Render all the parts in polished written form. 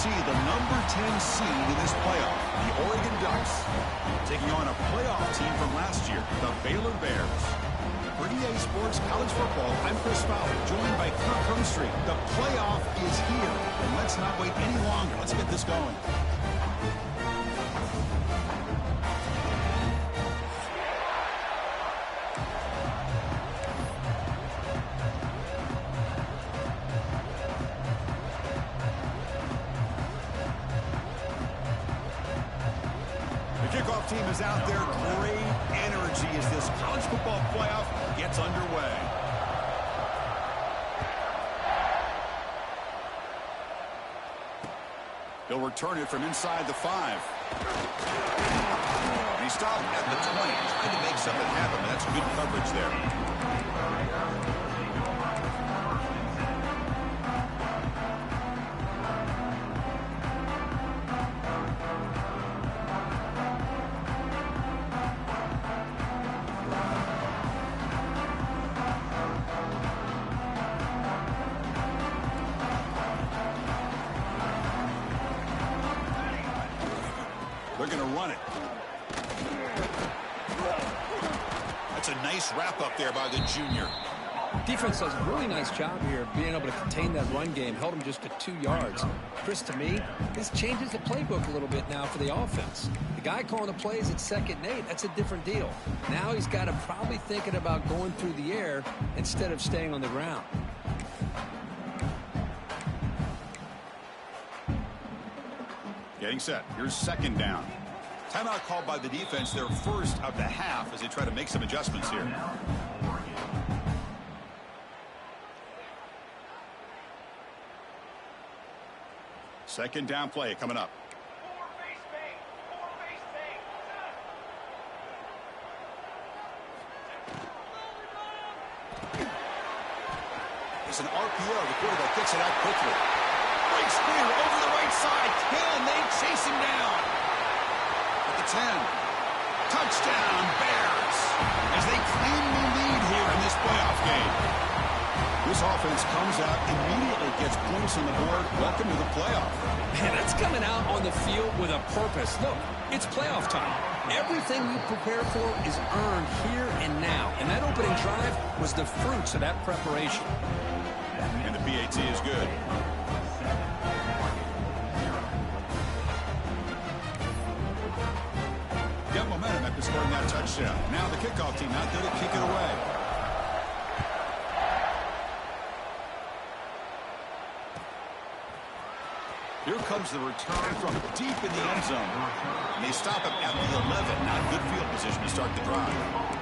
see the number 10 seed in this playoff, the Oregon Ducks, taking on a playoff team from last year, the Baylor Bears. For EA Sports College Football, I'm Chris Fowler, joined by Kirk Hermstreet. The playoff is here, and let's not wait any longer. Let's get this going. Kickoff team is out there. Great energy as this college football playoff gets underway. He'll return it from inside the 5. And he stopped at the 20. Trying to make something happen, but that's good coverage there. They're going to run it. That's a nice wrap up there by the junior. Defense does a really nice job here of being able to contain that run game. Held him just to 2 yards. Chris, to me, this changes the playbook a little bit now for the offense. The guy calling the plays at 2nd and 8, that's a different deal. Now he's got to probably thinking about going through the air instead of staying on the ground. Getting set. Here's 2nd down. Timeout called by the defense, their first of the half as they try to make some adjustments here. Second down play coming up. It's an RPO. The quarterback gets it out quickly. Great spear over the right side. Can they chase him down? At the 10. Touchdown, Bears. As they claim the lead here in this playoff game. This offense comes out, immediately gets points on the board. Welcome to the playoff. Man, that's coming out on the field with a purpose. Look, it's playoff time. Everything you prepare for is earned here and now. And that opening drive was the fruits of that preparation. And the PAT is good. Got momentum after scoring that touchdown. Now the kickoff team out there to kick it away. Here comes the return from deep in the end zone. And they stop him at the 11. Not good field position to start the drive.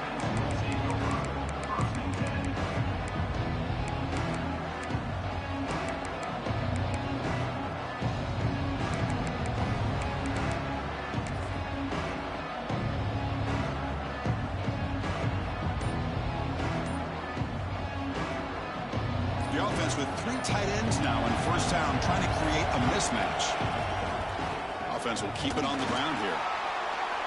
With 3 tight ends now in first down, trying to create a mismatch. Offense will keep it on the ground here.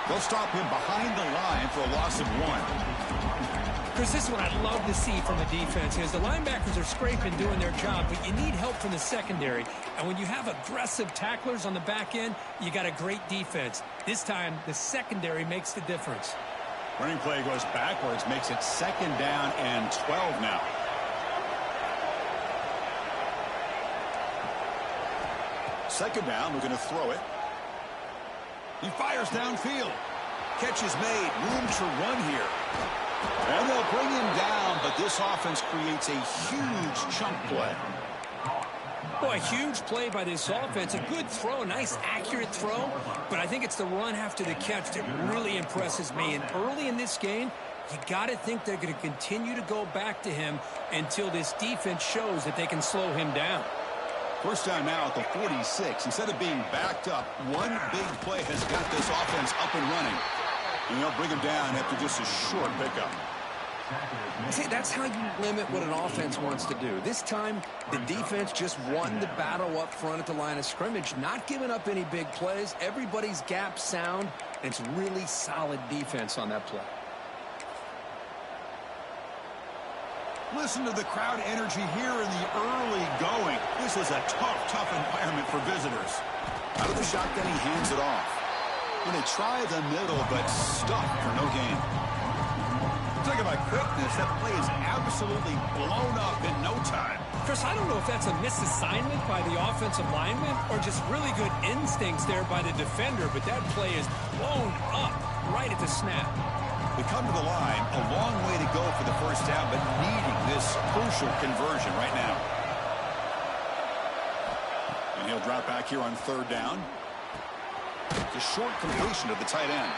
They'll stop him behind the line for a loss of 1. Chris, this is what I love to see from the defense is the linebackers are scraping, doing their job, but you need help from the secondary. And when you have aggressive tacklers on the back end, you got a great defense. This time, the secondary makes the difference. Running play goes backwards, makes it 2nd down and 12 now. Second down, we're going to throw it. He fires downfield. Catch is made. Room to run here. And they'll bring him down, but this offense creates a huge chunk play. Boy, huge play by this offense. A good throw, nice accurate throw. But I think it's the run after the catch that really impresses me. And early in this game, you got to think they're going to continue to go back to him until this defense shows that they can slow him down. First down now at the 46. Instead of being backed up, one big play has got this offense up and running. And they'll bring him down after just a short pickup. See, that's how you limit what an offense wants to do. This time, the defense just won the battle up front at the line of scrimmage, not giving up any big plays. Everybody's gap sound, and it's really solid defense on that play. Listen to the crowd energy here in the early going. This is a tough environment for visitors. Out of the shotgun, he hands it off. When they try the middle, but stuck for no gain. Talk about quickness. That play is absolutely blown up in no time. Chris, I don't know if that's a misassignment by the offensive lineman or just really good instincts there by the defender, but that play is blown up right at the snap. We come to the line, a long way to go for the first down, but needing this crucial conversion right now. And he'll drop back here on third down. It's a short completion to the tight end.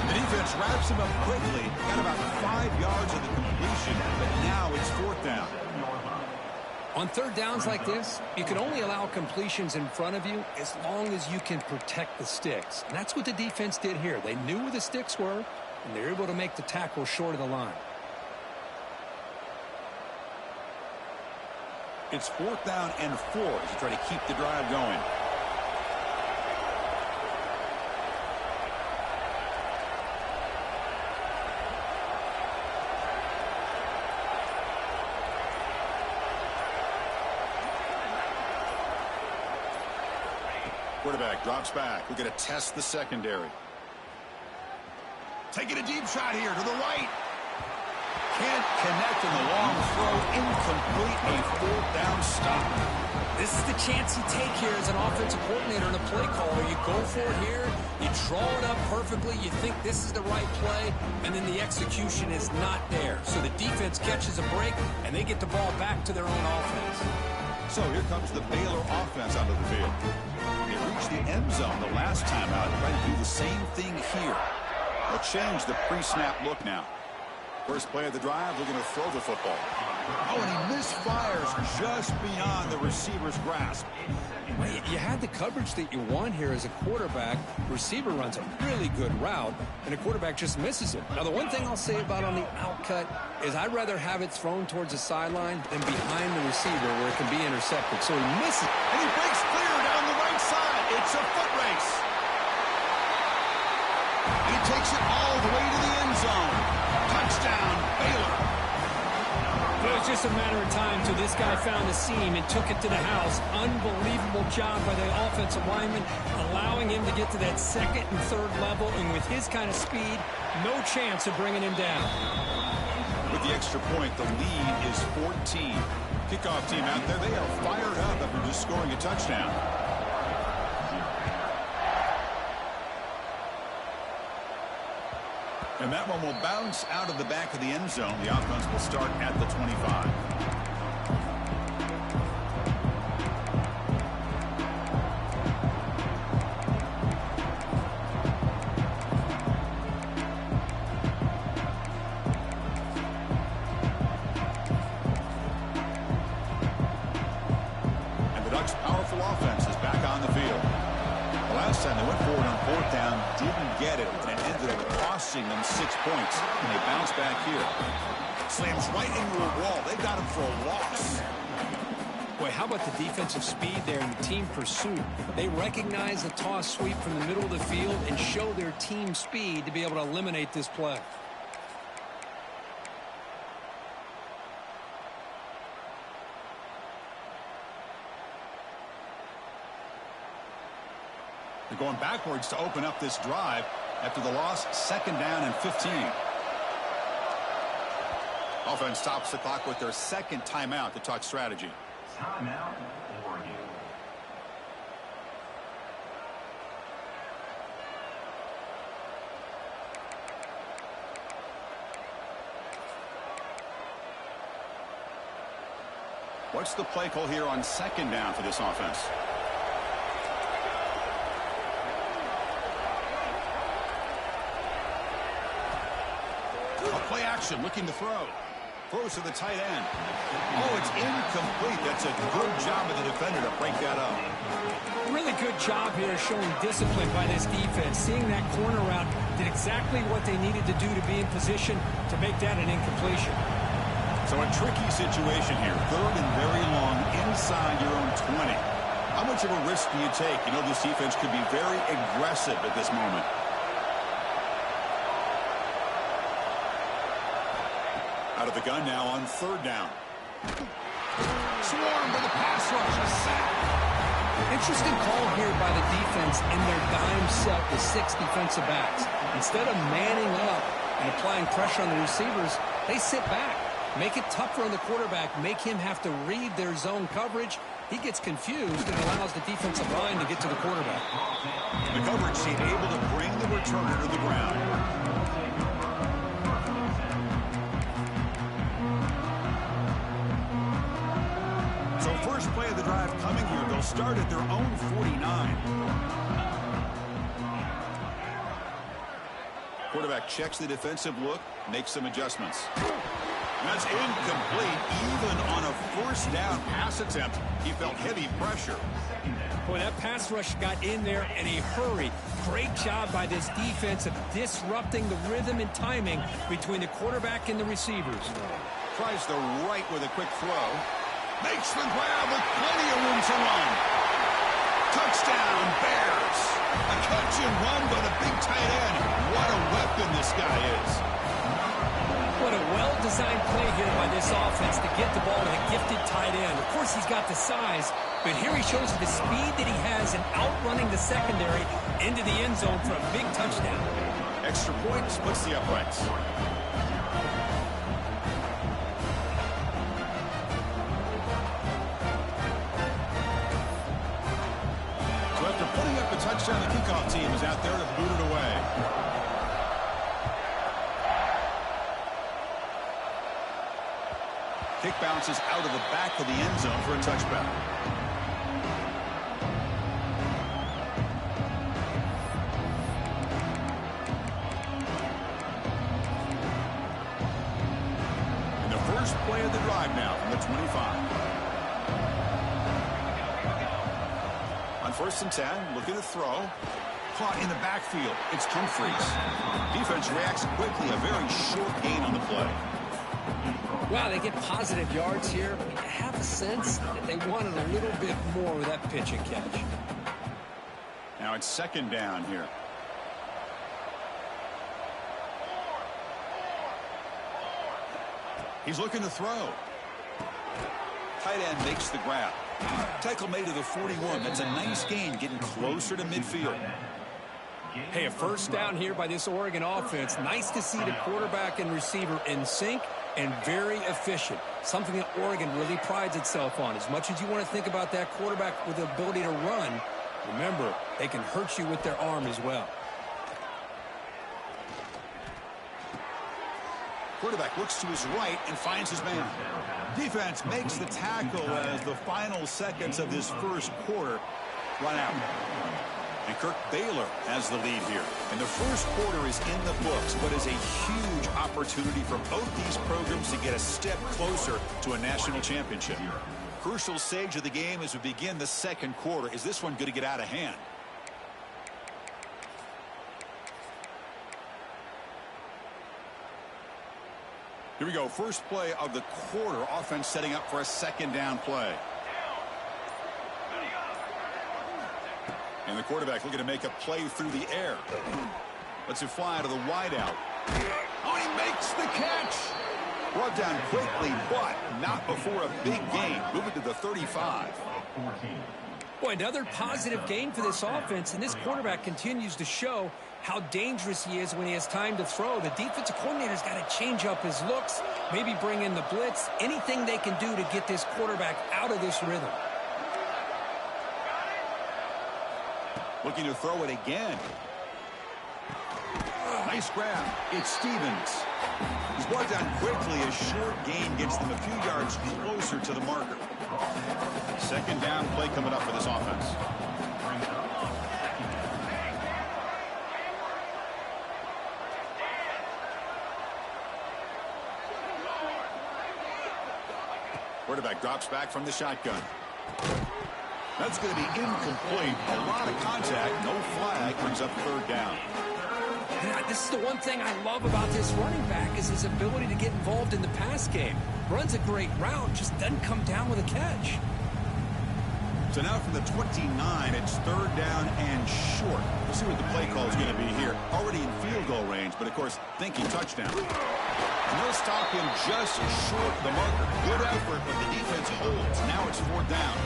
The defense wraps him up quickly. Got about 5 yards of the completion, but now it's fourth down. On third downs like this, you can only allow completions in front of you as long as you can protect the sticks. And that's what the defense did here. They knew where the sticks were, and they were able to make the tackle short of the line. It's fourth down and 4 as you try to keep the drive going. Quarterback drops back. We're going to test the secondary. Taking a deep shot here to the right. Can't connect in the long throw. Incomplete. A fourth down stop. This is the chance you take here as an offensive coordinator and a play caller. You go for it here. You draw it up perfectly. You think this is the right play, and then the execution is not there. So the defense catches a break, and they get the ball back to their own offense. So here comes the Baylor offense onto the field. They reached the end zone the last time out. Trying to do the same thing here. They'll change the pre-snap look now. First play of the drive, they're going to throw the football. Oh, and he misfires just beyond the receiver's grasp. Well, you had the coverage that you want here as a quarterback. Receiver runs a really good route, and the quarterback just misses it. Now, the one thing I'll say about on the outcut is I'd rather have it thrown towards the sideline than behind the receiver where it can be intercepted. So he misses it. And he breaks clear down the right side. It's a foot race. And he takes it all the way to the end zone. Touchdown, Baylor. It was just a matter of time till this guy found the seam and took it to the house. Unbelievable job by the offensive lineman, allowing him to get to that second and third level, and with his kind of speed, no chance of bringing him down. With the extra point, the lead is 14. Kickoff team out there, they are fired up after just scoring a touchdown. And that one will bounce out of the back of the end zone. The offense will start at the 25. And the Ducks' powerful offense is back on the field. The last time they went forward on fourth down, didn't get it, and it ended up costing them 6 points, and they bounce back here. Slams right into a wall. They got him for a loss. Boy, how about the defensive speed there and the team pursuit? They recognize the toss sweep from the middle of the field and show their team speed to be able to eliminate this play. They're going backwards to open up this drive after the loss, second down and 15. Offense stops the clock with their second timeout to talk strategy. Timeout, Oregon. What's the play call here on second down for this offense? Play action, looking to throw. Throws to the tight end. Oh, it's incomplete. That's a good job of the defender to break that up. Really good job here showing discipline by this defense. Seeing that corner route, did exactly what they needed to do to be in position to make that an incompletion. So a tricky situation here. Third and very long inside your own 20. How much of a risk do you take? You know this defense could be very aggressive at this moment. Out Out of the gun now on third down. Swarmed with a pass rush. A sack. Interesting call here by the defense in their dime set with 6 defensive backs. Instead of manning up and applying pressure on the receivers, they sit back, make it tougher on the quarterback, make him have to read their zone coverage. He gets confused and allows the defensive line to get to the quarterback. The coverage team able to bring the returner to the ground. So first play of the drive coming here. They'll start at their own 49. Quarterback checks the defensive look, makes some adjustments. That's incomplete. Even on a first down pass attempt, he felt heavy pressure. Boy, that pass rush got in there in a hurry. Great job by this defense of disrupting the rhythm and timing between the quarterback and the receivers. Tries the right with a quick throw. Makes the grab with plenty of room to run. Touchdown, Bears. A catch and run by the big tight end. What a weapon this guy is. What a well-designed play here by this offense to get the ball to the gifted tight end. Of course, he's got the size, but here he shows the speed that he has in outrunning the secondary into the end zone for a big touchdown. Extra point splits the uprights. So after putting up a touchdown, the kickoff team is out there to boot it away. Kick bounces out of the back of the end zone for a touchback. And the first play of the drive now from the 25. On 1st and 10, looking to throw. Caught in the backfield. It's Humphreys. Defense reacts quickly. A very short gain on the play. Wow, they get positive yards here. I have a sense that they wanted a little bit more with that pitch and catch. Now it's 2nd down here. He's looking to throw. Tight end makes the grab. Tackle made to the 41. That's a nice gain, getting closer to midfield. Hey, a first down here by this Oregon offense. Nice to see the quarterback and receiver in sync and very efficient. Something that Oregon really prides itself on. As much as you want to think about that quarterback with the ability to run, remember, they can hurt you with their arm as well. Quarterback looks to his right and finds his man. Defense makes the tackle as the final seconds of this first quarter run out. And Kirk Baylor has the lead here. And the first quarter is in the books, but is a huge opportunity for both these programs to get a step closer to a national championship. Crucial stage of the game as we begin the second quarter. Is this one going to get out of hand? Here we go. First play of the quarter. Offense setting up for a 2nd down play. And the quarterback looking to make a play through the air. Lets it fly to the wideout. Oh, he makes the catch. Brought down quickly, but not before a big gain. Moving to the 35. Boy, another positive gain for this offense, and this quarterback continues to show how dangerous he is when he has time to throw. The defensive coordinator's got to change up his looks, maybe bring in the blitz, anything they can do to get this quarterback out of this rhythm. Looking to throw it again. Nice grab. It's Stevens. He's brought down quickly. A short gain gets them a few yards closer to the marker. 2nd down play coming up for this offense. Quarterback drops back from the shotgun. That's going to be incomplete. A lot of contact. No flag. Brings up 3rd down. Yeah, this is the one thing I love about this running back is his ability to get involved in the pass game. Runs a great route, just doesn't come down with a catch. So now from the 29, it's 3rd down and short. We'll see what the play call is going to be here. Already in field goal range, but of course, thinking touchdown. And they'll stop him just short of the marker. Good effort, but the defense holds. Now it's 4th down.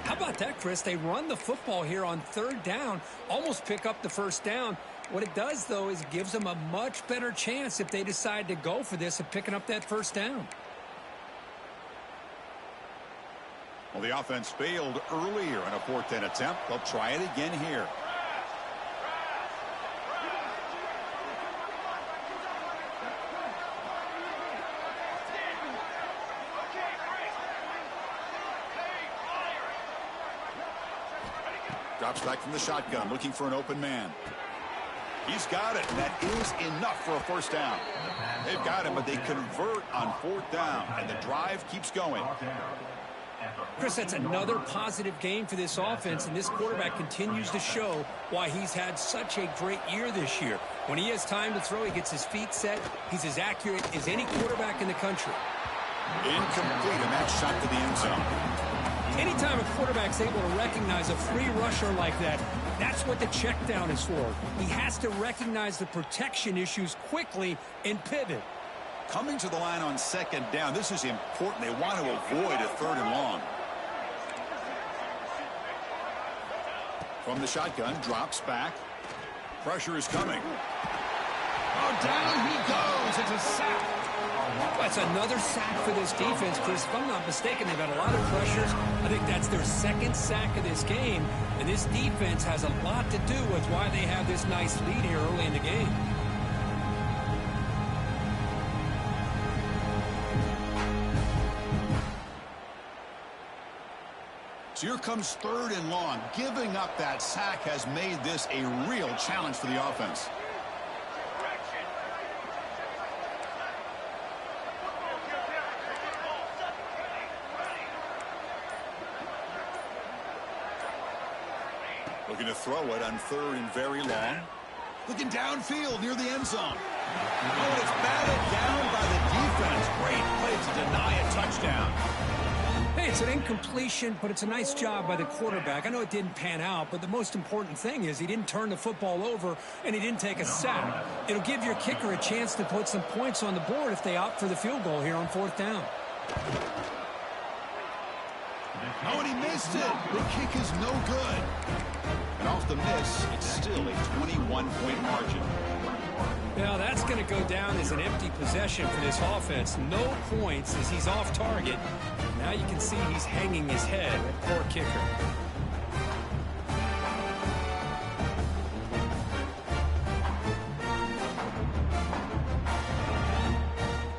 How about that, Chris? They run the football here on 3rd down, almost pick up the 1st down. What it does, though, is it gives them a much better chance if they decide to go for this of picking up that 1st down. Well, the offense failed earlier in a 4th down attempt. They'll try it again here. Drops back from the shotgun, looking for an open man. He's got it. That is enough for a 1st down. They've got him, but they convert on 4th down, and the drive keeps going. Chris, that's another positive game for this offense, and this quarterback continues to show why he's had such a great year this year. When he has time to throw, he gets his feet set. He's as accurate as any quarterback in the country. Incomplete, and that shot to the end zone. Anytime a quarterback's able to recognize a free rusher like that, that's what the check down is for. He has to recognize the protection issues quickly and pivot. Coming to the line on 2nd down, this is important. They want to avoid a 3rd and long. From the shotgun, drops back. Pressure is coming. Oh, down he goes. It's a sack. That's another sack for this defense, Chris. If I'm not mistaken, they've had a lot of pressures. I think that's their 2nd sack of this game. And this defense has a lot to do with why they have this nice lead here early in the game. So here comes 3rd and long. Giving up that sack has made this a real challenge for the offense. Looking to throw it on 3rd and very long. Looking downfield near the end zone. Oh, and it's batted down by the defense. Great play to deny a touchdown. Hey, it's an incompletion, but it's a nice job by the quarterback. I know it didn't pan out, but the most important thing is he didn't turn the football over and he didn't take a sack. It'll give your kicker a chance to put some points on the board if they opt for the field goal here on 4th down. Oh, and he missed it. The kick is no good. And off the miss, it's still a 21-point margin. Now, that's going to go down as an empty possession for this offense. No points as he's off target. Now you can see he's hanging his head. Poor kicker.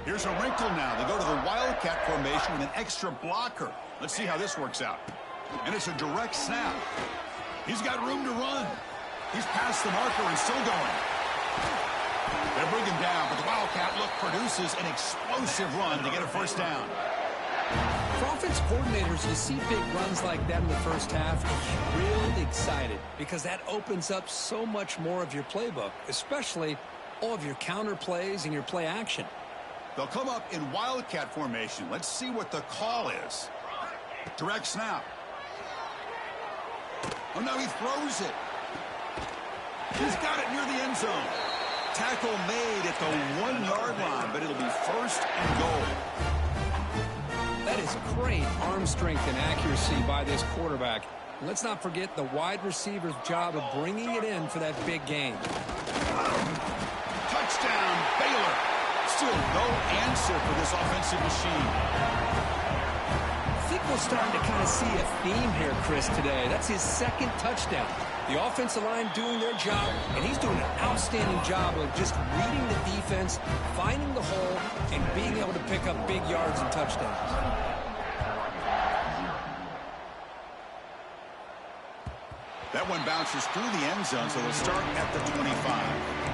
Here's a wrinkle now. They go to the Wildcat formation with an extra blocker. Let's see how this works out. And it's a direct snap. He's got room to run. He's past the marker and still going. They bring him down, but the Wildcat look produces an explosive run to get a 1st down. For offense coordinators, you see big runs like that in the 1st half, and you're really excited because that opens up so much more of your playbook, especially all of your counter plays and your play action. They'll come up in Wildcat formation. Let's see what the call is. Direct snap. Oh, now he throws it. He's got it near the end zone. Tackle made at the 1-yard line, but it'll be 1st and goal. That is great arm strength and accuracy by this quarterback. Let's not forget the wide receiver's job of bringing it in for that big game. Touchdown, Baylor. Still no answer for this offensive machine. I think we're starting to kind of see a theme here, Chris, today. That's his 2nd touchdown. The offensive line doing their job, and he's doing an outstanding job of just reading the defense, finding the hole, and being able to pick up big yards and touchdowns. That one bounces through the end zone, so they'll start at the 25.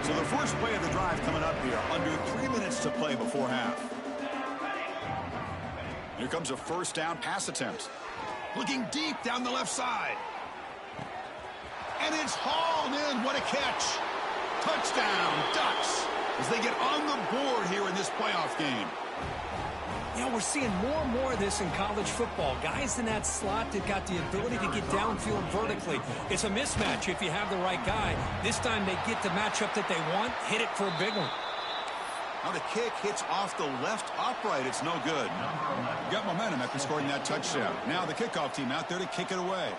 So the first play of the drive coming up here, under 3 minutes to play before half. Here comes a 1st down pass attempt. Looking deep down the left side. And it's hauled in. What a catch. Touchdown, Ducks, as they get on the board here in this playoff game. You know, we're seeing more and more of this in college football. Guys in that slot that got the ability to get downfield vertically. It's a mismatch if you have the right guy. This time they get the matchup that they want, hit it for a big one. Now the kick hits off the left upright. It's no good. Got momentum after scoring that touchdown. Now the kickoff team out there to kick it away.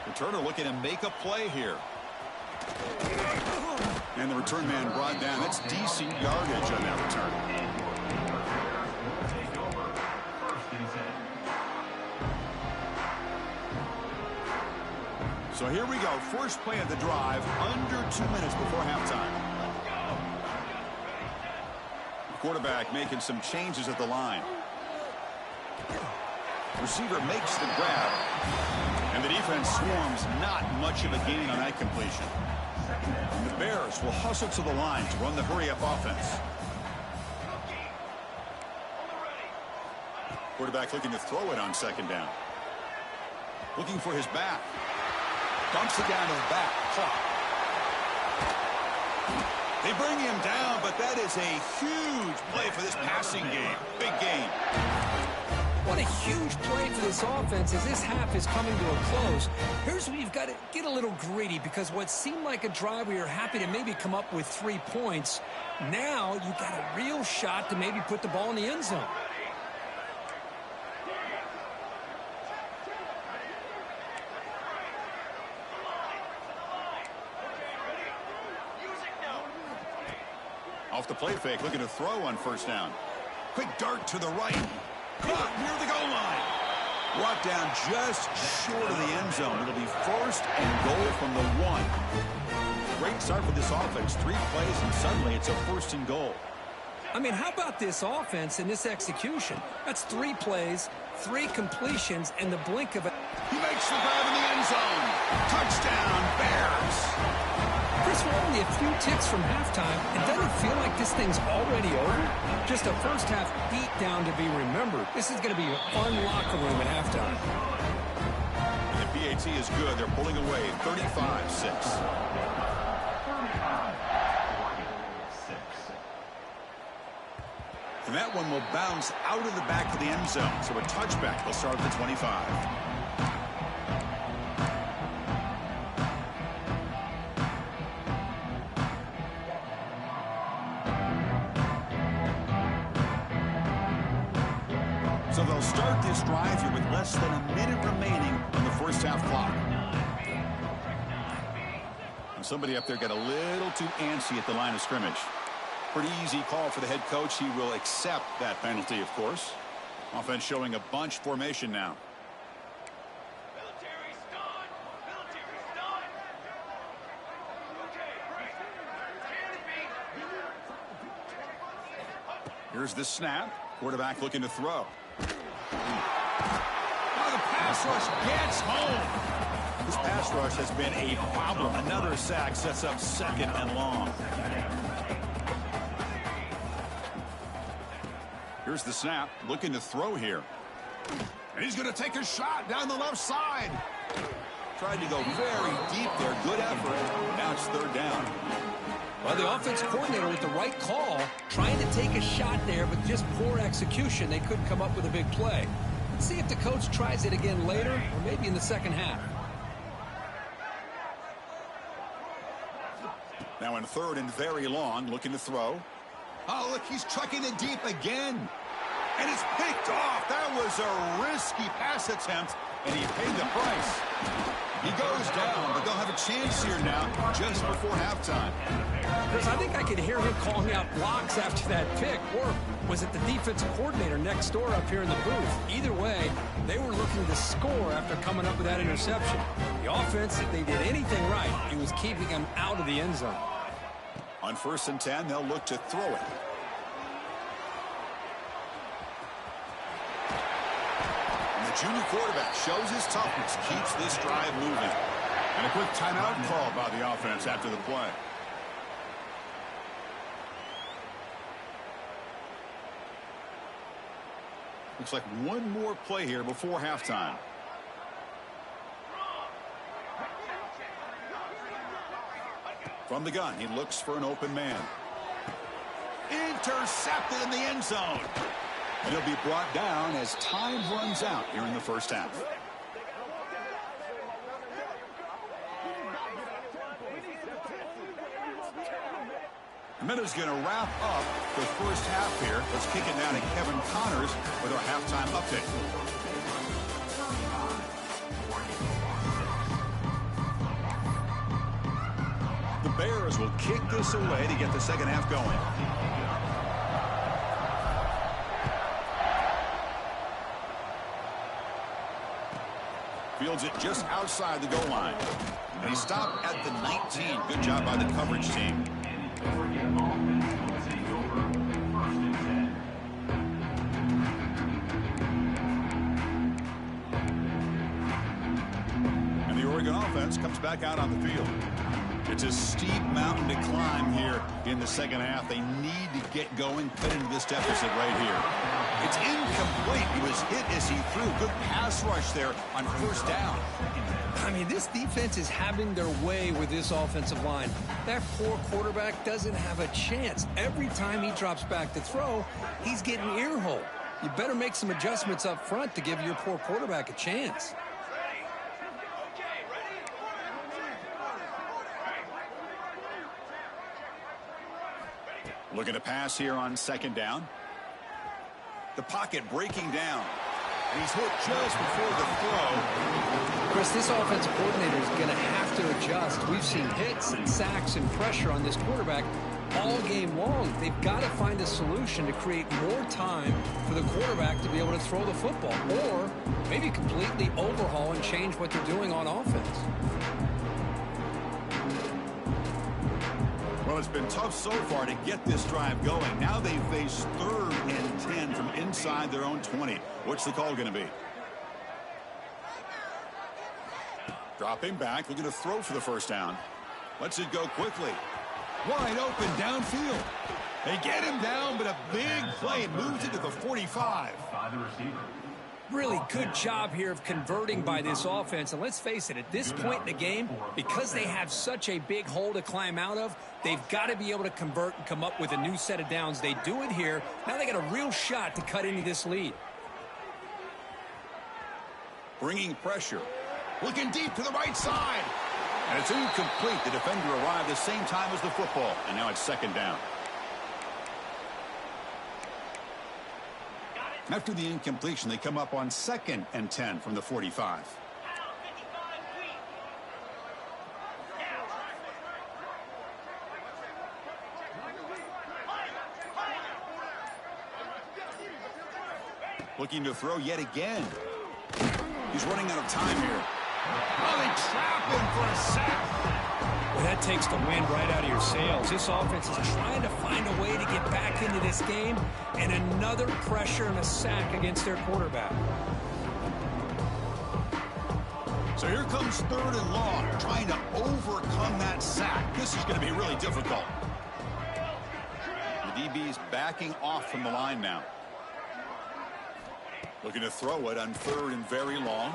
Returner looking to make a play here. And the return man brought down. That's decent yardage on that return. So here we go. First play of the drive, under 2 minutes before halftime. The quarterback making some changes at the line. Receiver makes the grab. And the defense swarms, not much of a gain on that completion. And the Bears will hustle to the line to run the hurry-up offense. Quarterback looking to throw it on second down. Looking for his back. Dumps it down to the back. Clock. They bring him down, but that is a huge play for this passing game. Big game. What a huge play for this offense as this half is coming to a close. Here's where you've got to get a little greedy, because what seemed like a drive where you're happy to maybe come up with 3 points, now you've got a real shot to maybe put the ball in the end zone. Off the play fake, looking to throw on first down. Quick dart to the right. Caught near the goal line. Brought down just short of the end zone. It'll be first and goal from the 1. Great start for this offense. 3 plays, and suddenly it's a first and goal. I mean, how about this offense and this execution? That's 3 plays, 3 completions, and the blink of it. He makes the grab in the end zone. Touchdown, Bears. Chris, we're only a few ticks from halftime. It doesn't feel like this thing's already over. Just a first half beat down to be remembered. This is going to be a fun locker room at halftime. The PAT is good. They're pulling away 35-6. And that one will bounce out of the back of the end zone. So a touchback will start at the 25. So they'll start this drive here with less than a minute remaining on the first half clock. And somebody up there got a little too antsy at the line of scrimmage. Pretty easy call for the head coach. He will accept that penalty, of course. Offense showing a bunch formation now. Here's the snap. Quarterback looking to throw. Now the pass rush gets home. This pass rush has been a problem. Another sack sets up second and long. Here's the snap. Looking to throw here. And he's going to take a shot down the left side. Tried to go very deep there. Good effort. Now it's third down. Well, the offense coordinator with the right call, trying to take a shot there, but just poor execution. They couldn't come up with a big play. Let's see if the coach tries it again later, or maybe in the second half. Now in third and very long, looking to throw. Oh, look, he's trucking it deep again. And it's picked off. That was a risky pass attempt, and he paid the price. He goes down, but they'll have a chance here now just before halftime. Chris, I think I could hear him calling out blocks after that pick, or was it the defensive coordinator next door up here in the booth? Either way, they were looking to score after coming up with that interception. The offense, if they did anything right, it was keeping them out of the end zone. On first and 10, they'll look to throw it. And the junior quarterback shows his toughness, keeps this drive moving. And a quick timeout call by the offense after the play. Looks like one more play here before halftime. From the gun, he looks for an open man. Intercepted in the end zone. And he'll be brought down as time runs out here in the first half. And that is going to wrap up the first half here. Let's kick it down to Kevin Connors with our halftime update. The Bears will kick this away to get the second half going. Fields it just outside the goal line. And he stopped at the 19. Good job by the coverage team. And the Oregon offense comes back out on the field. It's a steep mountain to climb here in the second half. They need to get going, cut into this deficit right here. It's incomplete. He was hit as he threw. Good pass rush there on first down. I mean, this defense is having their way with this offensive line. That poor quarterback doesn't have a chance. Every time he drops back to throw, he's getting ear-hole. You better make some adjustments up front to give your poor quarterback a chance. Looking to pass here on second down. The pocket breaking down. And he's hit just before the throw. Chris, this offensive coordinator is going to have to adjust. We've seen hits and sacks and pressure on this quarterback all game long. They've got to find a solution to create more time for the quarterback to be able to throw the football, or maybe completely overhaul and change what they're doing on offense. Well, it's been tough so far to get this drive going. Now they face 3rd and 10 from inside their own 20. What's the call going to be? Dropping back, looking to throw for the first down. Lets it go quickly. Wide open downfield. They get him down, but a big play moves it to the 45. By the receiver. Really good job here of converting by this offense. And let's face it, at this point in the game, because they have such a big hole to climb out of, they've got to be able to convert and come up with a new set of downs. They do it here. Now they got a real shot to cut into this lead. Bringing pressure. Looking deep to the right side. And it's incomplete. The defender arrived the same time as the football. And now it's second down. After the incompletion, they come up on 2nd and 10 from the 45. Looking to throw yet again. He's running out of time here. Oh, they trap him for a sack. Well, that takes the wind right out of your sails. This offense is trying to find a way to get back into this game, and another pressure and a sack against their quarterback. So here comes 3rd and long, trying to overcome that sack. This is going to be really difficult. The DB's backing off from the line now. Looking to throw it on 3rd and very long.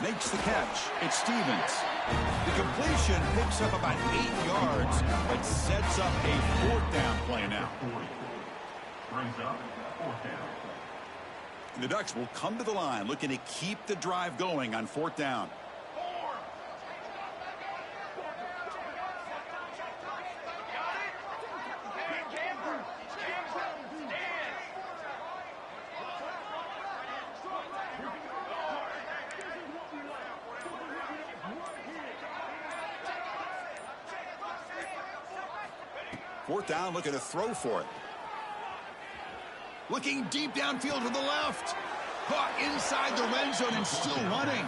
Makes the catch. It's Stevens. The completion picks up about 8 yards, but sets up a 4th down play now. Brings up 4th down. The Ducks will come to the line, looking to keep the drive going on 4th down. Fourth down, looking to throw for it. Looking deep downfield to the left. Caught inside the red zone and still running.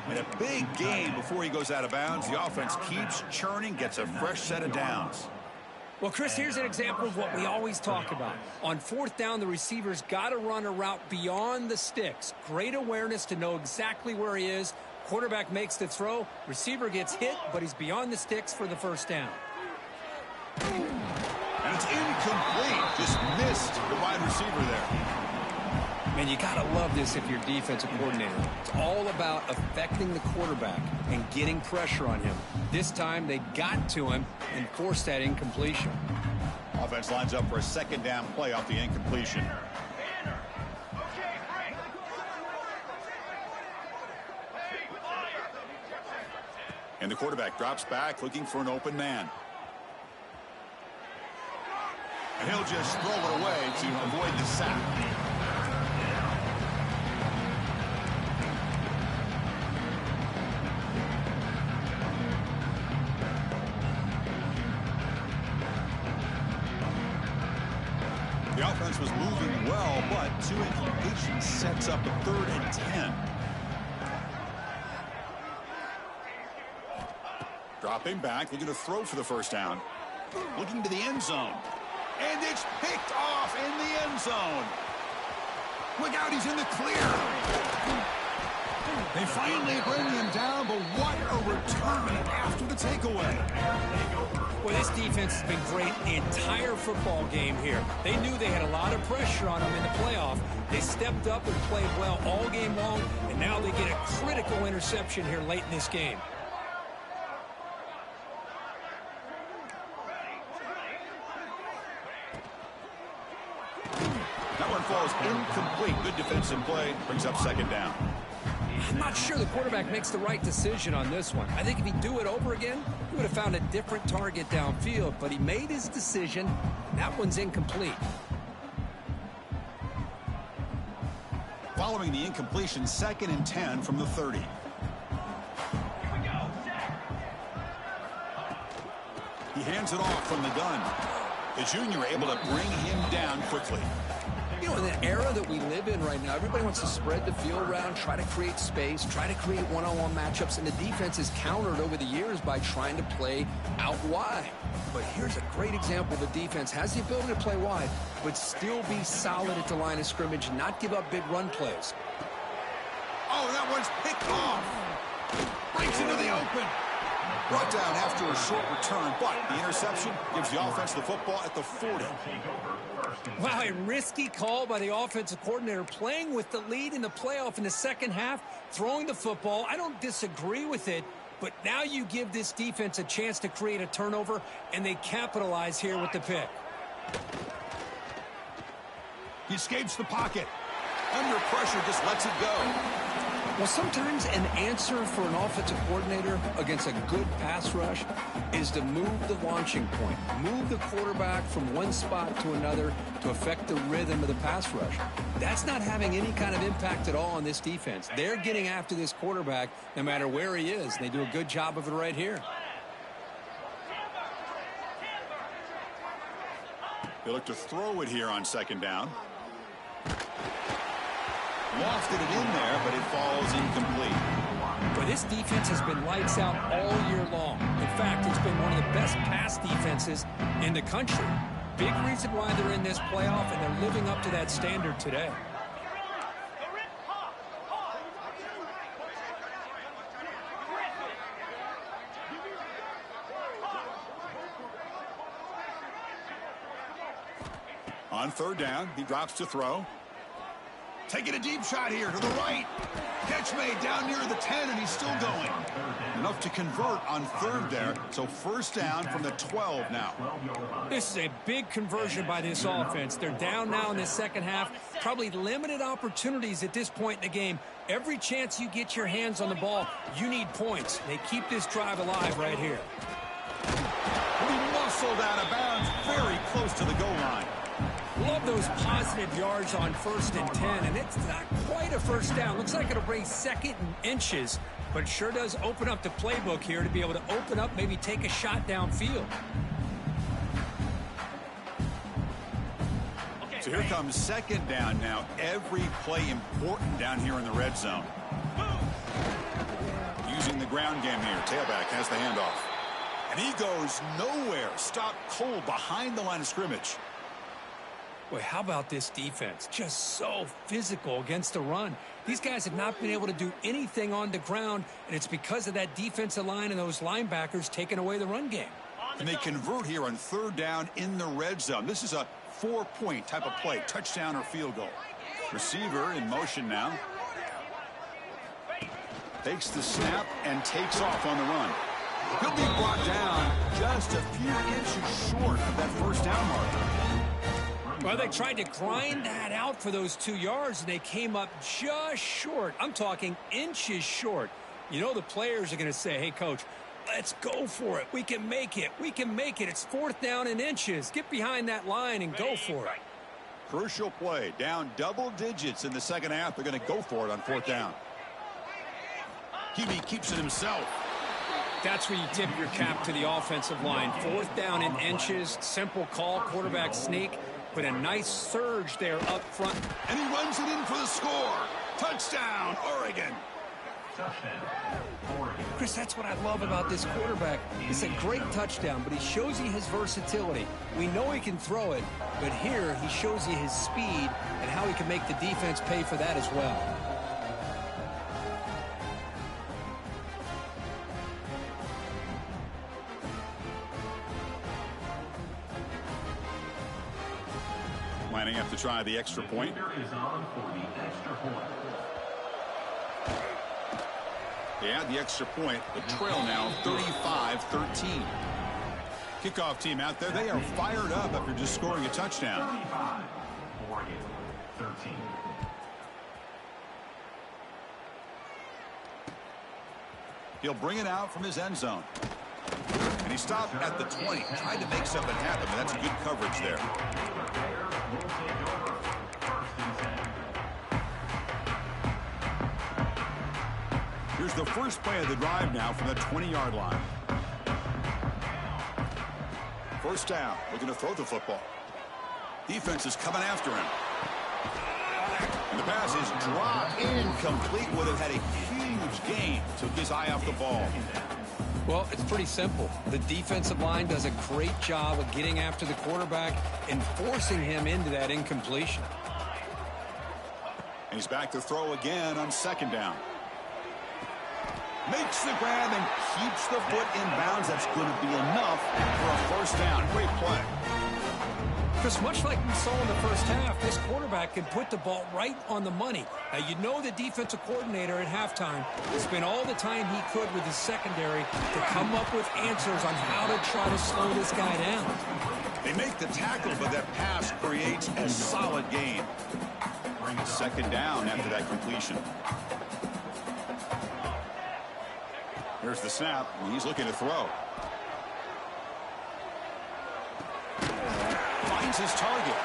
And a big gain before he goes out of bounds. The offense keeps churning, gets a fresh set of downs. Well, Chris, here's an example of what we always talk about. On 4th down, the receiver's got to run a route beyond the sticks. Great awareness to know exactly where he is. Quarterback makes the throw. Receiver gets hit, but he's beyond the sticks for the first down. And it's incomplete. Just missed the wide receiver there. Man, you got to love this if you're defensive coordinator. It's all about affecting the quarterback and getting pressure on him. This time they got to him and forced that incompletion. Offense lines up for a second down play off the incompletion. And the quarterback drops back looking for an open man. And he'll just throw it away to avoid the sack. The offense was moving well, but two incompletions sets up a 3rd and 10. Dropping back, looking to throw for the first down. Looking to the end zone. And it's picked off in the end zone. Look out, he's in the clear. They finally bring him down, but what a return after the takeaway. Well, this defense has been great the entire football game here. They knew they had a lot of pressure on them in the playoff. They stepped up and played well all game long, and now they get a critical interception here late in this game. That one falls incomplete. Good defensive play. Brings up second down. I'm not sure the quarterback makes the right decision on this one. I think if he'd do it over again, he would have found a different target downfield, but he made his decision. That one's incomplete. Following the incompletion, 2nd and 10 from the 30. He hands it off from the gun. The junior able to bring him down quickly. You know, in the era that we live in right now, everybody wants to spread the field around, try to create space, try to create one-on-one matchups, and the defense is countered over the years by trying to play out wide. But here's a great example. The defense has the ability to play wide, but still be solid at the line of scrimmage and not give up big run plays. Oh, that one's picked off. Breaks into the open. Brought down after a short return, but the interception gives the offense the football at the 40. Wow, a risky call by the offensive coordinator, playing with the lead in the playoff in the second half, throwing the football. I don't disagree with it, but now you give this defense a chance to create a turnover, and they capitalize here with the pick. He escapes the pocket. Under pressure, just lets it go. Well, sometimes an answer for an offensive coordinator against a good pass rush is to move the launching point, move the quarterback from one spot to another to affect the rhythm of the pass rush. That's not having any kind of impact at all on this defense. They're getting after this quarterback no matter where he is. They do a good job of it right here. They look to throw it here on second down. Lofted it in there, but it falls incomplete. But this defense has been lights out all year long. In fact, it's been one of the best pass defenses in the country. Big reason why they're in this playoff, and they're living up to that standard today. On third down, he drops to throw. Taking a deep shot here to the right. Catch made down near the 10, and he's still going. Enough to convert on third there. So first down from the 12 now. This is a big conversion by this offense. They're down now in the second half. Probably limited opportunities at this point in the game. Every chance you get your hands on the ball, you need points. They keep this drive alive right here. He muscled out of bounds very close to the goal line. Love those positive yards on 1st and 10, and it's not quite a first down. Looks like it'll bring 2nd and inches, but it sure does open up the playbook here to be able to open up, maybe take a shot downfield. So here comes second down now. Every play important down here in the red zone. Using the ground game here. Tailback has the handoff. And he goes nowhere. Stopped cold behind the line of scrimmage. Boy, how about this defense? Just so physical against the run. These guys have not been able to do anything on the ground, and it's because of that defensive line and those linebackers taking away the run game. And they convert here on third down in the red zone. This is a 4-point type of play, touchdown or field goal. Receiver in motion now. Takes the snap and takes off on the run. He'll be brought down just a few inches short of that first down marker. Well, they tried to grind that out for those 2 yards, and they came up just short. I'm talking inches short. You know the players are going to say, hey, Coach, let's go for it. We can make it. We can make it. It's 4th down in inches. Get behind that line and go for it. Crucial play. Down double digits in the second half. They're going to go for it on 4th down. QB keeps it himself. That's where you tip your cap to the offensive line. 4th down in inches. Simple call. Quarterback sneak. But a nice surge there up front. And he runs it in for the score. Touchdown, Oregon. Chris, that's what I love about this quarterback. It's a great touchdown, but he shows you his versatility. We know he can throw it, but here he shows you his speed and how he can make the defense pay for that as well. Lining up to try the extra point. They add the extra point. The trail now 35-13. Kickoff team out there. They are fired up after just scoring a touchdown. 35, Oregon, 13. He'll bring it out from his end zone. And he stopped at the 20. Tried to make something happen, but that's good coverage there. Here's the first play of the drive now from the 20-yard line. First down, looking to throw the football. Defense is coming after him. And the pass is dropped incomplete. Would have had a huge gain. Took his eye off the ball. Well, it's pretty simple. The defensive line does a great job of getting after the quarterback and forcing him into that incompletion. And he's back to throw again on 2nd down. Makes the grab and keeps the foot in bounds. That's going to be enough for a first down. Great play. Chris, much like we saw in the first half, this quarterback can put the ball right on the money. Now, you know the defensive coordinator at halftime spent all the time he could with his secondary to come up with answers on how to try to slow this guy down. They make the tackle, but that pass creates a solid gain. 2nd down after that completion. Here's the snap, and he's looking to throw. Finds his target.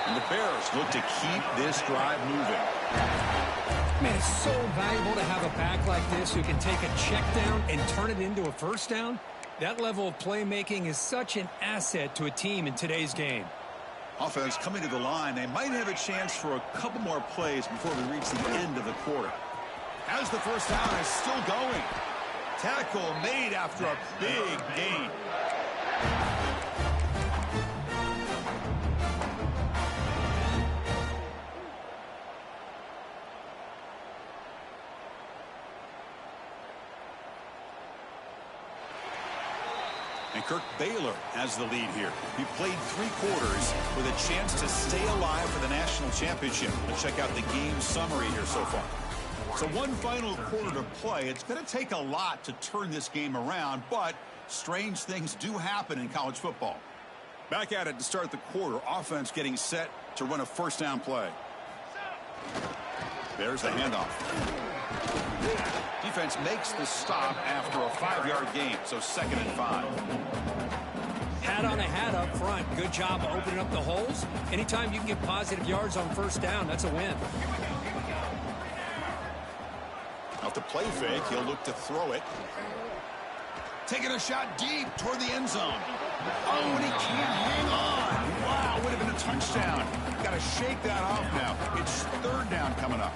And the Bears look to keep this drive moving. Man, it's so valuable to have a back like this who can take a check down and turn it into a first down. That level of playmaking is such an asset to a team in today's game. Offense coming to the line. They might have a chance for a couple more plays before we reach the end of the quarter. As the first down is still going. Tackle made after a big gain. And Kirk Baylor has the lead here. He played 3 quarters with a chance to stay alive for the national championship. Let's check out the game summary here so far. So one final quarter to play. It's going to take a lot to turn this game around, but strange things do happen in college football. Back at it to start the quarter. Offense getting set to run a first down play. There's the handoff. Defense makes the stop after a 5-yard gain, so 2nd and 5. Hat on a hat up front. Good job of opening up the holes. Anytime you can get positive yards on first down, that's a win. Off the play fake, he'll look to throw it. Taking a shot deep toward the end zone. Oh, and he can't hang on. Wow, would have been a touchdown. Got to shake that off now. It's 3rd down coming up.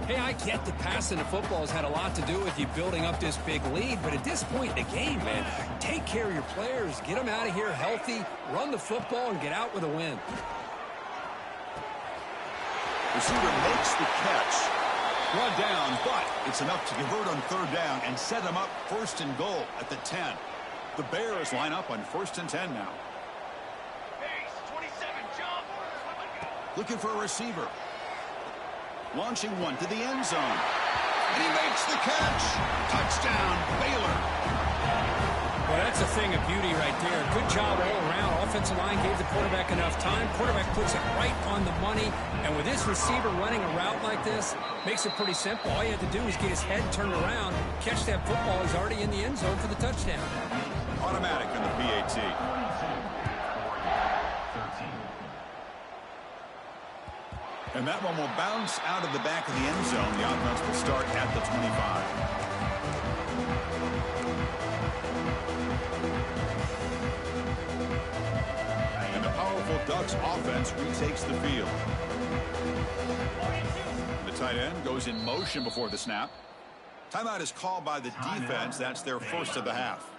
Hey, I get the passing of football has had a lot to do with you building up this big lead, but at this point in the game, man, take care of your players. Get them out of here healthy, run the football, and get out with a win. Receiver makes the catch. Run down, but it's enough to convert on 3rd down and set them up 1st and goal at the 10. The Bears line up on 1st and 10 now. Looking for a receiver. Launching one to the end zone. And he makes the catch. Touchdown, Baylor. Well, that's a thing of beauty right there. Good job all around. Offensive line gave the quarterback enough time. Quarterback puts it right on the money. And with this receiver running a route like this, makes it pretty simple. All you have to do is get his head turned around, catch that football. He's already in the end zone for the touchdown. Automatic on the PAT. And that one will bounce out of the back of the end zone. The offense will start at the 25. And the powerful Ducks offense retakes the field. The tight end goes in motion before the snap. Timeout is called by the defense. That's their first of the half.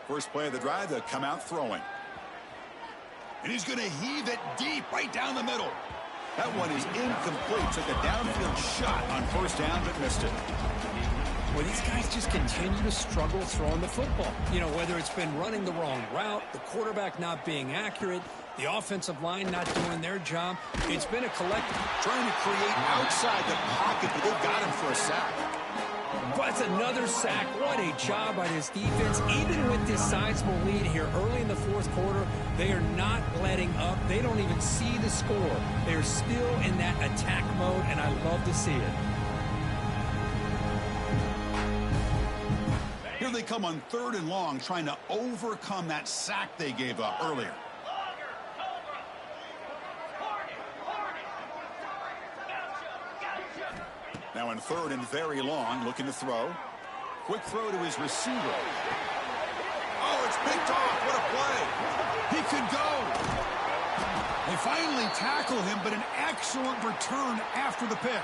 First play of the drive, they'll come out throwing. And he's going to heave it deep right down the middle. That one is incomplete. Took a downfield shot on first down, but missed it. Well, these guys just continue to struggle throwing the football. You know, whether it's been running the wrong route, the quarterback not being accurate, the offensive line not doing their job. It's been a collective. Trying to create outside the pocket, but they've got him for a sack. That's another sack. What a job by this defense. Even with this sizable lead here early in the fourth quarter, they are not letting up. They don't even see the score. They're still in that attack mode, and I love to see it. Here they come on 3rd and long, trying to overcome that sack they gave up earlier. Now in 3rd and very long, looking to throw. Quick throw to his receiver. Oh, it's picked off. What a play. He could go. They finally tackle him, but an excellent return after the pick.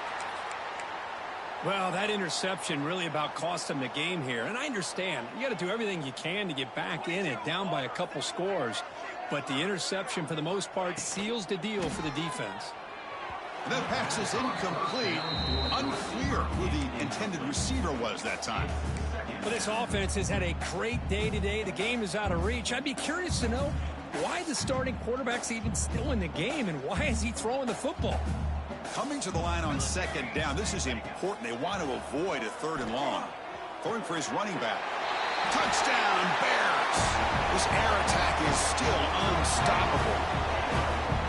Well, that interception really about cost them the game here. And I understand. You got to do everything you can to get back in it, down by a couple scores. But the interception, for the most part, seals the deal for the defense. That pass is incomplete. Unclear who the intended receiver was that time. Well, this offense has had a great day today. The game is out of reach. I'd be curious to know why the starting quarterback's even still in the game and why is he throwing the football? Coming to the line on 2nd down. This is important. They want to avoid a 3rd and long. Throwing for his running back. Touchdown, Bears. This air attack is still unstoppable.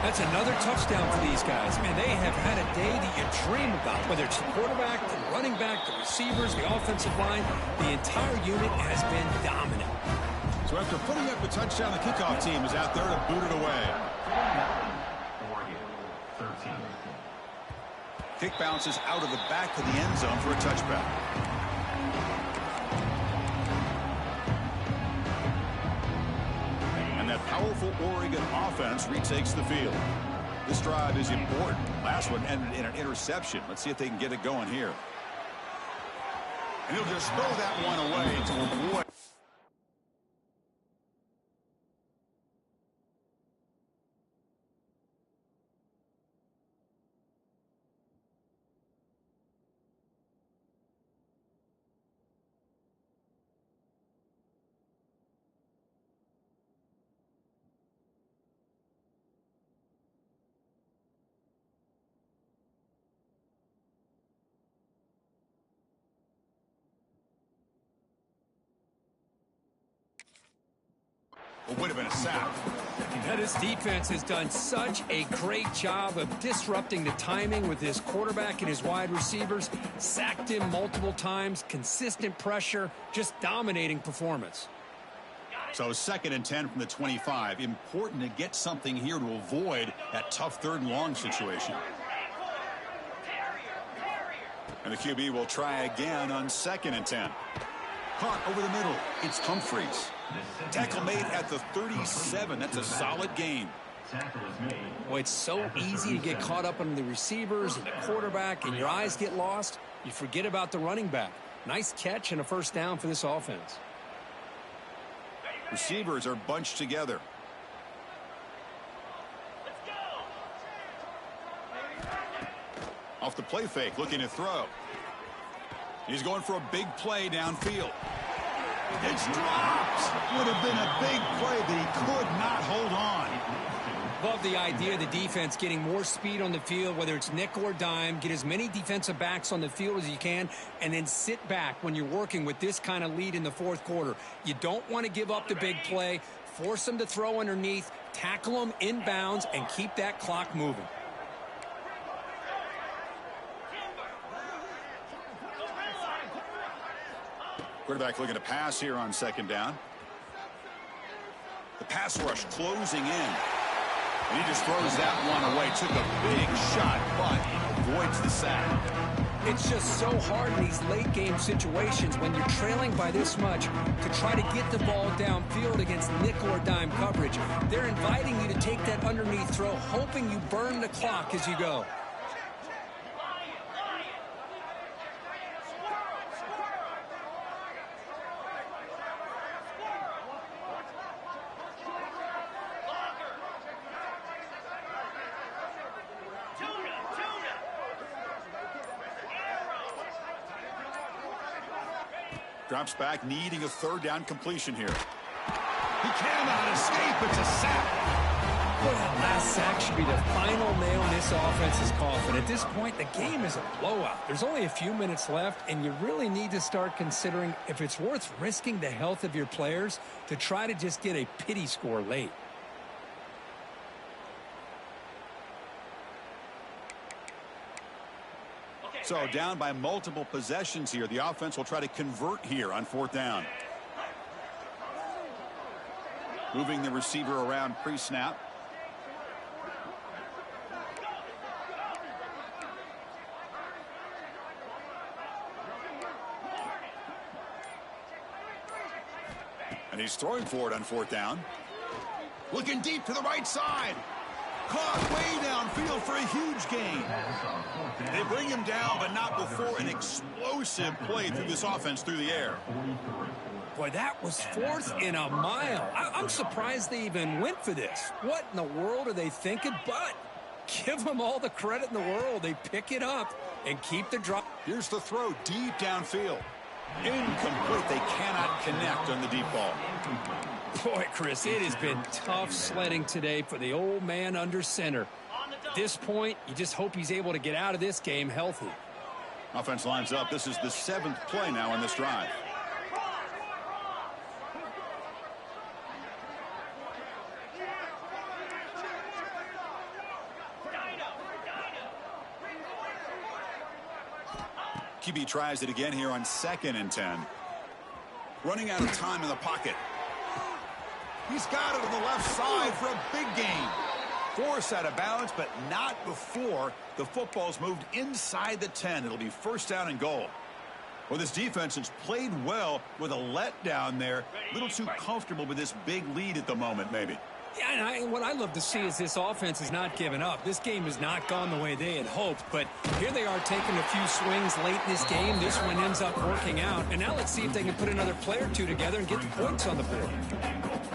That's another touchdown for these guys. Man, they have had a day that you dream about. Whether it's the quarterback, the running back, the receivers, the offensive line, the entire unit has been dominant. So after putting up a touchdown, the kickoff team is out there to boot it away. Kick bounces out of the back of the end zone for a touchback. And that powerful Oregon offense retakes the field. This drive is important. Last one ended in an interception. Let's see if they can get it going here. And he'll just throw that one away to avoid. It would have been a sack. Now, this defense has done such a great job of disrupting the timing with his quarterback and his wide receivers. Sacked him multiple times, consistent pressure, just dominating performance. So 2nd and 10 from the 25. Important to get something here to avoid that tough 3rd and long situation. And the QB will try again on 2nd and 10. Caught over the middle. It's Humphreys. Tackle made at the 37. That's a solid gain. Well, it's so easy to get caught up on the receivers and the quarterback, and your eyes get lost. You forget about the running back. Nice catch and a first down for this offense. Receivers are bunched together. Off the play fake, looking to throw. He's going for a big play downfield. It's dropped. Would have been a big play, but he could not hold on. Love the idea of the defense getting more speed on the field, whether it's nickel or dime. Get as many defensive backs on the field as you can, and then sit back when you're working with this kind of lead in the fourth quarter. You don't want to give up the big play. Force them to throw underneath, tackle them inbounds, and keep that clock moving. Quarterback looking to pass here on second down. The pass rush closing in. And he just throws that one away. Took a big shot, but avoids the sack. It's just so hard in these late game situations when you're trailing by this much to try to get the ball downfield against nickel or dime coverage. They're inviting you to take that underneath throw, hoping you burn the clock as you go. Drops back, needing a third down completion here. He cannot escape. It's a sack. Boy, that last sack should be the final nail in this offense's coffin. At this point, the game is a blowout. There's only a few minutes left, and you really need to start considering if it's worth risking the health of your players to try to just get a pity score late. So down by multiple possessions here. The offense will try to convert here on fourth down. Moving the receiver around pre-snap. And he's throwing for it on fourth down. Looking deep to the right side. Caught way downfield for a huge gain. They bring him down, but not before an explosive play through this offense through the air. Boy, that was fourth in a mile. I'm surprised they even went for this. What in the world are they thinking? But give them all the credit in the world. They pick it up and keep the drop. Here's the throw deep downfield. Incomplete. They cannot connect on the deep ball. Boy, Chris, it has been tough sledding today for the old man under center. At this point, you just hope he's able to get out of this game healthy. Offense lines up. This is the 7th play now on this drive. QB tries it again here on 2nd and 10. Running out of time in the pocket. He's got it on the left side for a big gain. Forced out of bounds, but not before the football's moved inside the 10. It'll be first down and goal. Well, this defense has played well with a letdown there. A little too comfortable with this big lead at the moment, maybe. Yeah, and what I love to see is this offense is not giving up. This game has not gone the way they had hoped, but here they are taking a few swings late in this game. This one ends up working out, and now let's see if they can put another play or two together and get the points on the board.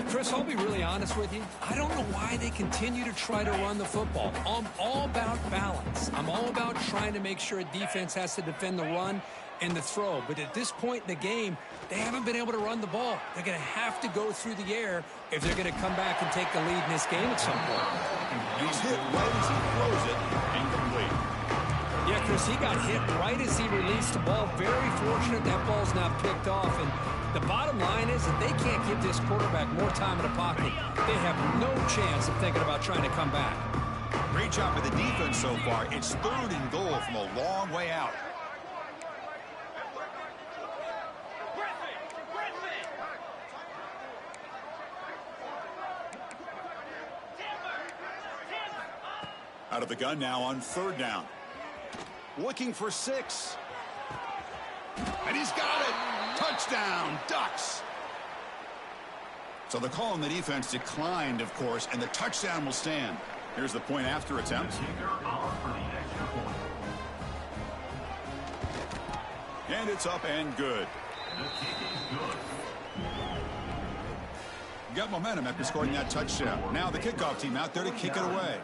Chris, I'll be really honest with you. I don't know why they continue to try to run the football. I'm all about balance. I'm all about trying to make sure a defense has to defend the run and the throw. But at this point in the game, they haven't been able to run the ball. They're going to have to go through the air if they're going to come back and take the lead in this game at some point. He's hit right as he throws it. Incomplete. Yeah, Chris, he got hit right as he released the ball. Very fortunate that ball's not picked off. And the bottom line is that they can't give this quarterback more time in the pocket. They have no chance of thinking about trying to come back. Great job by the defense so far. It's 3rd and goal from a long way out. Out of the gun now on 3rd down. Looking for 6. And he's got it. Touchdown, Ducks. So the call on the defense declined, of course, and the touchdown will stand. Here's the point after attempt. And it's up and good. Got momentum after scoring that touchdown. Now the kickoff team out there to kick it away.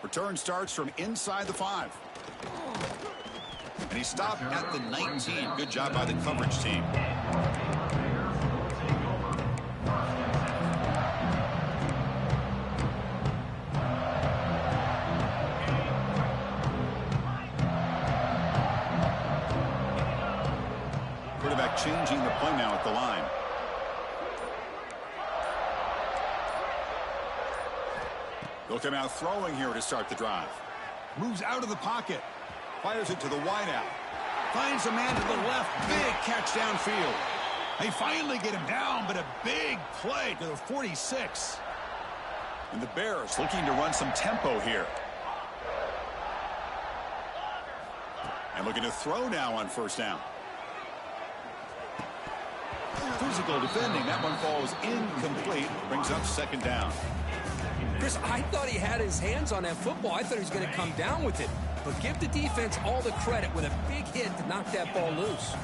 Return starts from inside the 5. And he stopped at the 19. Good job by the coverage team. changing the play now at the line. They'll come out throwing here to start the drive. Moves out of the pocket. Fires it to the wideout. Finds a man to the left. Big catch downfield. They finally get him down, but a big play to the 46. And the Bears looking to run some tempo here. And looking to throw now on first down. Physical defending. That one falls incomplete. Brings up second down. Chris, I thought he had his hands on that football. I thought he was going to come down with it. But give the defense all the credit with a big hit to knock that ball loose.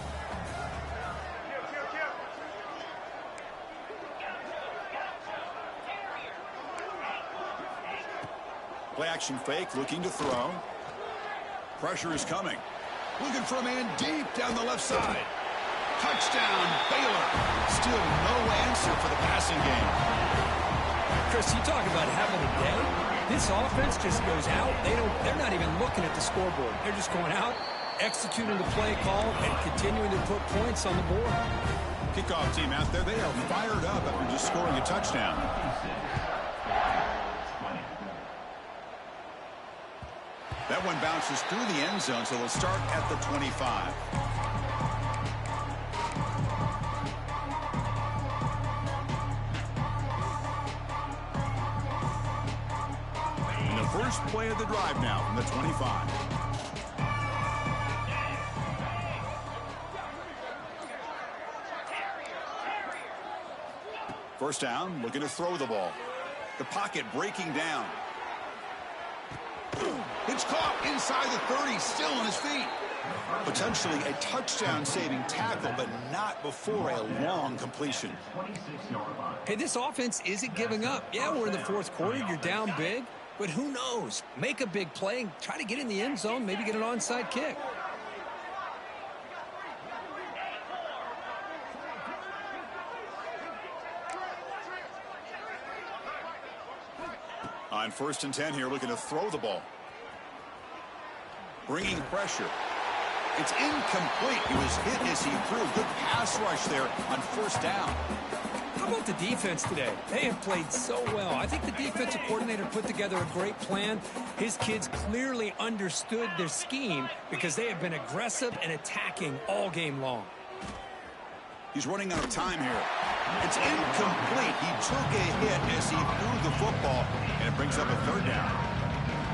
Play action fake, looking to throw. Pressure is coming. Looking for a man deep down the left side. Touchdown, Baylor. Still no answer for the passing game. Chris, you talk about having a day. This offense just goes out. They're not even looking at the scoreboard. They're just going out, executing the play call, and continuing to put points on the board. Kickoff team out there. They are fired up after just scoring a touchdown. That one bounces through the end zone, so they'll start at the 25. And the first play of the drive now from the 25. First down, looking to throw the ball. The pocket breaking down. It's caught inside the 30, still on his feet. Potentially a touchdown-saving tackle, but not before a long completion. Hey, this offense isn't giving up. Yeah, we're in the fourth quarter. You're down big, but who knows? Make a big play and try to get in the end zone, maybe get an onside kick. On 1st and 10 here, looking to throw the ball. Bringing pressure. It's incomplete. He was hit as he threw. Good pass rush there on 1st down. How about the defense today? They have played so well. I think the defensive coordinator put together a great plan. His kids clearly understood their scheme because they have been aggressive and attacking all game long. He's running out of time here. It's incomplete. He took a hit as he threw the football, and it brings up a 3rd down.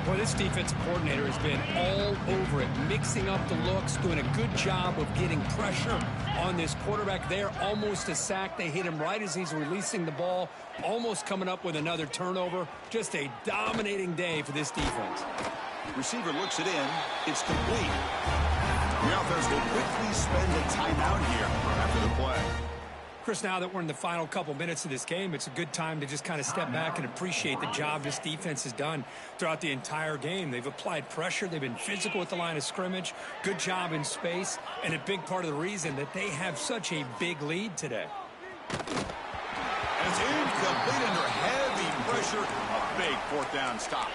Boy, this defensive coordinator has been all over it, mixing up the looks, doing a good job of getting pressure on this quarterback there. Almost a sack. They hit him right as he's releasing the ball, almost coming up with another turnover. Just a dominating day for this defense. Receiver looks it in. It's complete. The offense will quickly spend a timeout here after the play. Chris, now that we're in the final couple minutes of this game, it's a good time to just kind of step back and appreciate the job this defense has done throughout the entire game. They've applied pressure. They've been physical at the line of scrimmage. Good job in space. And a big part of the reason that they have such a big lead today. And it's incomplete under heavy pressure. A big 4th down stop.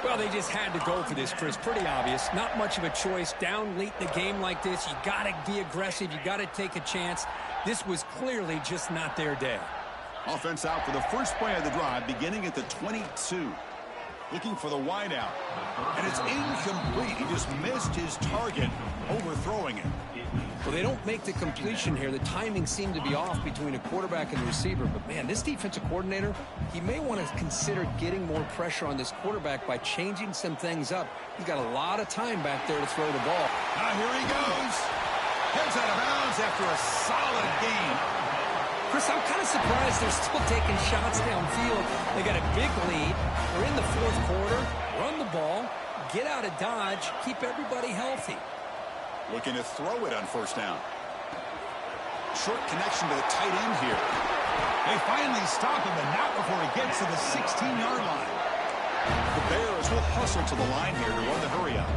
Well, they just had to go for this, Chris. Pretty obvious. Not much of a choice. Down late in the game like this, you got to be aggressive. You got to take a chance. This was clearly just not their day. Offense out for the first play of the drive, beginning at the 22. Looking for the wideout. And it's incomplete. He just missed his target, overthrowing it. Well, they don't make the completion here. The timing seemed to be off between a quarterback and the receiver. But, man, this defensive coordinator, he may want to consider getting more pressure on this quarterback by changing some things up. He's got a lot of time back there to throw the ball. Now here he goes. Heads out of bounds after a solid game. Chris, I'm kind of surprised they're still taking shots downfield. They got a big lead. They're in the fourth quarter. Run the ball. Get out of Dodge. Keep everybody healthy. Looking to throw it on 1st down. Short connection to the tight end here. They finally stop him, but not before he gets to the 16-yard line. The Bears will hustle to the line here to run the hurry up.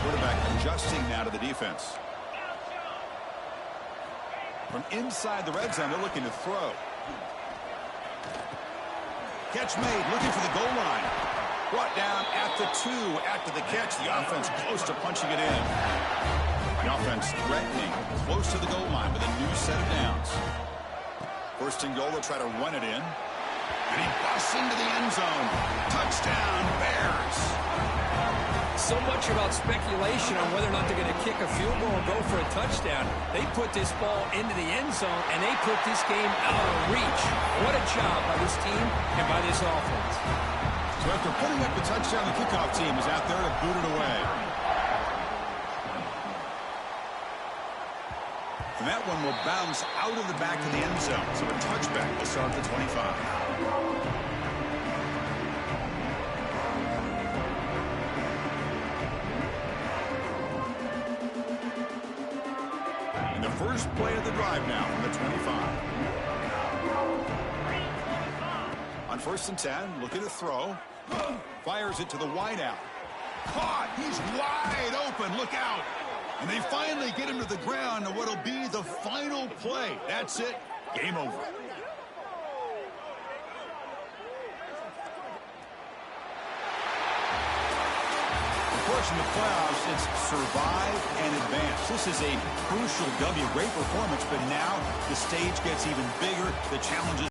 Quarterback adjusting now to the defense. From inside the red zone, they're looking to throw. Catch made, looking for the goal line. Brought down at the 2 after the catch. The offense close to punching it in. The offense threatening, close to the goal line with a new set of downs. First and goal, they'll try to run it in. And he busts into the end zone. Touchdown, Bears. So much about speculation on whether or not they're going to kick a field goal or go for a touchdown. They put this ball into the end zone, and they put this game out of reach. What a job by this team and by this offense. So after putting up the touchdown, the kickoff team is out there to boot it away. And that one will bounce out of the back of the end zone. So a touchback will start at the 25. And the first play of the drive now from the 25. On 1st and 10, look at the throw. Fires it to the wideout. Caught. He's wide open. Look out. And they finally get him to the ground on what'll be the final play. That's it. Game over. Of course, in the playoffs, it's survive and advance. This is a crucial W. Great performance, but now the stage gets even bigger. The challenges